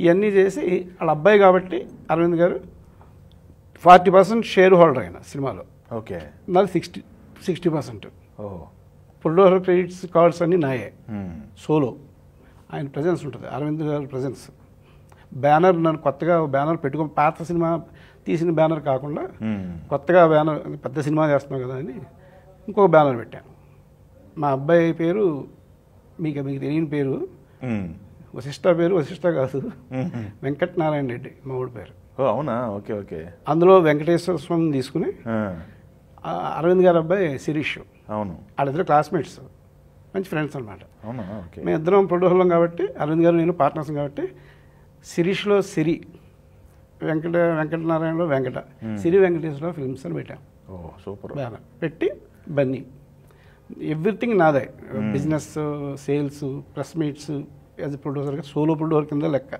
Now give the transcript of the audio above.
ఇవన్నీ చేసి వాళ్ళ అబ్బాయి కాబట్టి అరవింద్ గారు 40% షేర్ హోల్డర్ ఆయన సినిమాలో. ఓకే. నాది 60%. ఓహో. ప్రొడ్యూసర్ క్రెడిట్స్ కార్డ్స్ అన్నీ నాయే. సోలో ఆయన ప్రజెన్స్ ఉంటుంది, అరవింద్ గారి ప్రజెన్స్. బ్యానర్ నన్ను కొత్తగా బ్యానర్ పెట్టుకో, పాత సినిమా తీసిన బ్యానర్ కాకుండా కొత్తగా బ్యానర్, పెద్ద సినిమా చేస్తున్నాం కదా అని ఇంకొక బ్యానర్ పెట్టాను. మా అబ్బాయి పేరు మీకు తెలియని పేరు, వశిష్ఠ పేరు వశిష్ఠ కాదు, వెంకటనారాయణ రెడ్డి మా ఊడి పేరు. అవునా? Okay okay. అందులో వెంకటేశ్వర స్వామిని తీసుకుని అరవింద్ గారి అబ్బాయి శిరీష్. అవును. వాళ్ళిద్దరు క్లాస్మేట్స్, మంచి ఫ్రెండ్స్ అనమాట. అవునా? ఓకే. మేము ఇద్దరం ప్రొడ్యూసర్లం కాబట్టి, అరవింద్ గారు నేను పార్ట్నర్స్ కాబట్టి, శిరీష్లో సిరి, వెంకటనారాయణలో వెంకట, సిరి వెంకటేశ్వర ఫిల్మ్స్ అని పెట్టాం. ఓ సూపర్. బ్యానర్ పెట్టి బన్నీ ఎవ్రీథింగ్ నాదే. Business, sales, press meets, as ప్రొడ్యూసర్గా సోలో ప్రొడ్యూసర్ కింద లెక్క.